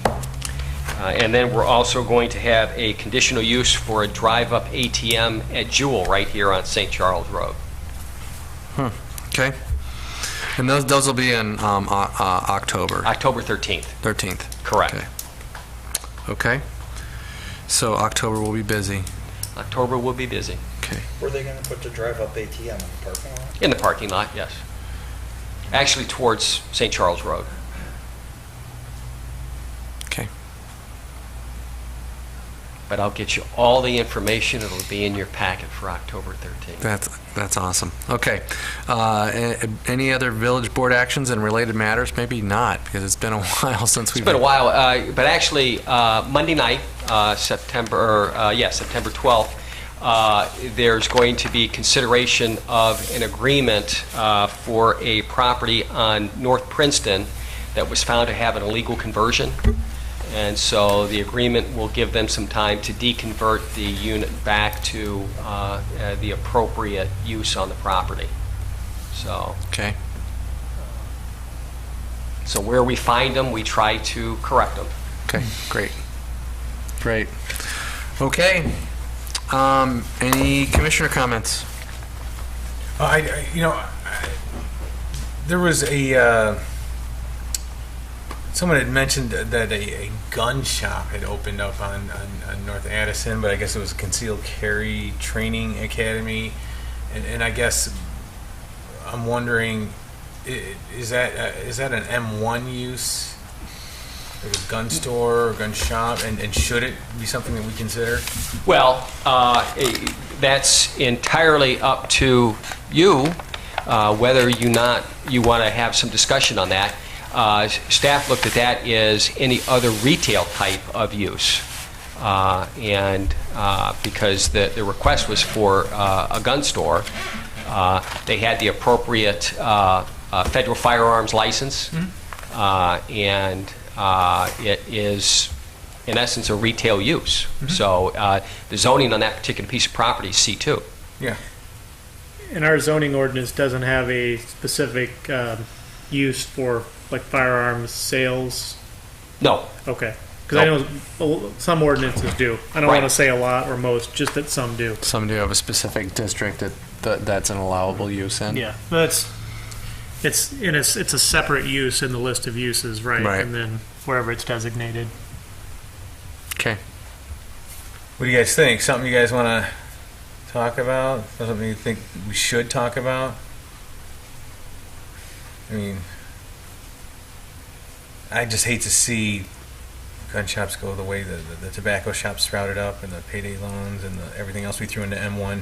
And then we're also going to have a conditional use for a drive-up ATM at Jewel right here on St. Charles Road. Okay. And those will be in October October 13th. 13th. Correct. Okay. Okay. So October will be busy. October will be busy. Okay. Were they going to put the drive-up ATM in the parking lot? In the parking lot, yes. Actually towards St. Charles Road. Okay. But I'll get you all the information. It'll be in your packet for October 13th. That's awesome. Okay. Any other village board actions and related matters? Maybe not, because it's been a while since we've... It's been a while, but actually, Monday night, September 12th, there's going to be consideration of an agreement for a property on North Princeton that was found to have an illegal conversion. And so the agreement will give them some time to deconvert the unit back to the appropriate use on the property. So, Okay. So where we find them, we try to correct them. Okay, great. Great. Okay. Any commissioner comments? There was someone had mentioned that a gun shop had opened up on North Addison, but I guess it was a concealed carry training academy, and I guess I'm wondering, is that an M1 use, like a gun store or gun shop, and should it be something that we consider? Well, that's entirely up to you, whether you want to have some discussion on that. Staff looked at that as any other retail type of use. And because the request was for a gun store, they had the appropriate federal firearms license, and it is, in essence, a retail use. So the zoning on that particular piece of property is C2. Yeah. And our zoning ordinance doesn't have a specific use for like firearms sales. No. Okay. Because I know some ordinances do. I don't Right. want to say a lot or most, just that some do. Some do have a specific district that's an allowable use in. Yeah, but it's a separate use in the list of uses, right? Right. And then wherever it's designated. Okay. What do you guys think? Something you guys want to talk about? Something you think we should talk about? I mean, I just hate to see gun shops go the way the tobacco shops sprouted up, and the payday loans and everything else we threw into M1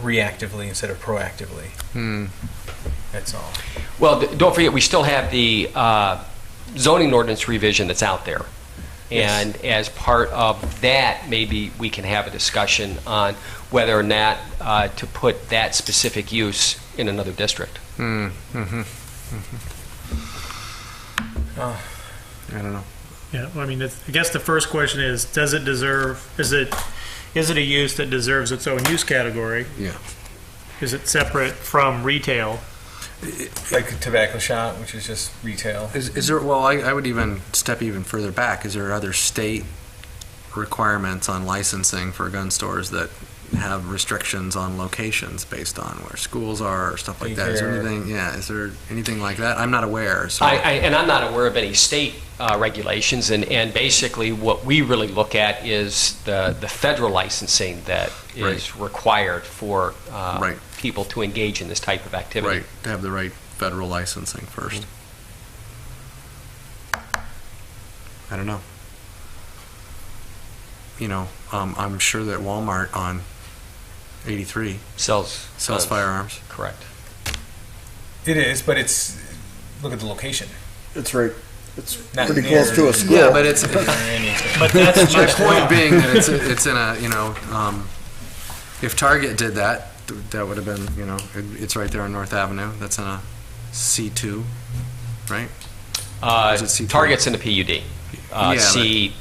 reactively instead of proactively. That's all. Well, don't forget, we still have the zoning ordinance revision that's out there. Yes. And as part of that, maybe we can have a discussion on whether or not to put that specific use in another district. I don't know. Yeah, well, I mean, I guess the first question is, does it deserve? Is it a use that deserves its own use category? Yeah. Is it separate from retail? Like a tobacco shop, which is just retail. Is there? Well, I would even step even further back. Is there other state requirements on licensing for gun stores that have restrictions on locations based on where schools are or stuff like that? Is there anything? Yeah. Is there anything like that? I'm not aware. So. And I'm not aware of any state regulations, and basically what we really look at is the federal licensing that is required for people to engage in this type of activity. Right, to have the right federal licensing first. I don't know. You know, I'm sure that Walmart on 83 sells firearms. Correct. It is, but it's, look at the location. It's right. It's Not pretty near- close to a school. Yeah, but it's But that's my just point being that it's in a, you know, if Target did that, that would have been, you know, it's right there on North Avenue. That's in a C2, right? Is it C3? Target's in the PUD. Yeah, C,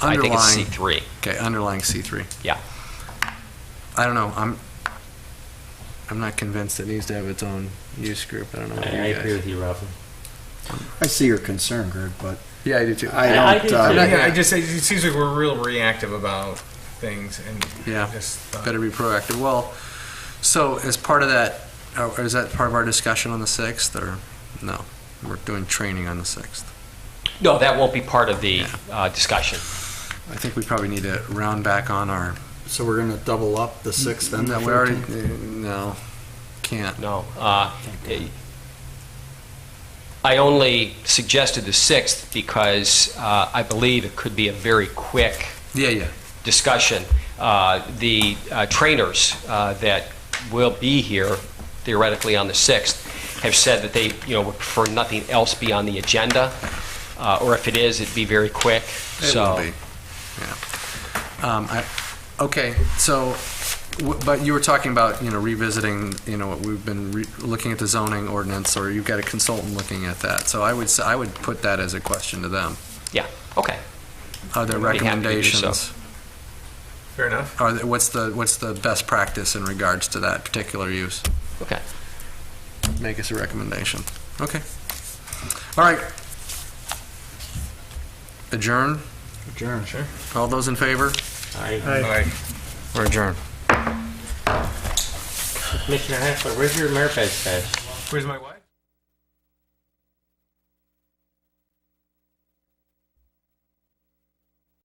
I think it's underlying- C3. Okay, underlying C3. Yeah. I don't know. I'm not convinced it needs to have its own use group. I don't know. What I you guys. agree with you, Robin. I see your concern, Greg, but Yeah, I do too. I I don't. do too. Yeah, I just, it seems like we're real reactive about things, and Yeah. just Better be proactive. Well, so as part of that, or is that part of our discussion on the 6th, or no? We're doing training on the 6th. No, that won't be part of the discussion. I think we probably need to round back on our. so we're going to double up the 6th and the No, we already. 13th? No, can't. No. I only suggested the 6th because I believe it could be a very quick Yeah. discussion. The trainers that will be here theoretically on the 6th have said that they, would prefer nothing else be on the agenda, or if it is, it'd be very quick. It will be. Yeah. Okay. So, but you were talking about revisiting what we've been looking at the zoning ordinance, or you've got a consultant looking at that. So I would put that as a question to them. Yeah. Okay. Are there I'd be happy to do recommendations? so. fair enough. What's the best practice in regards to that particular use? Okay. Make us a recommendation. Okay. All right. adjourn? Adjourn. Sure. All those in favor? I, Aye. We're adjourned. Commissioner Hessler, where's your Ameripet stash? Where's my wife?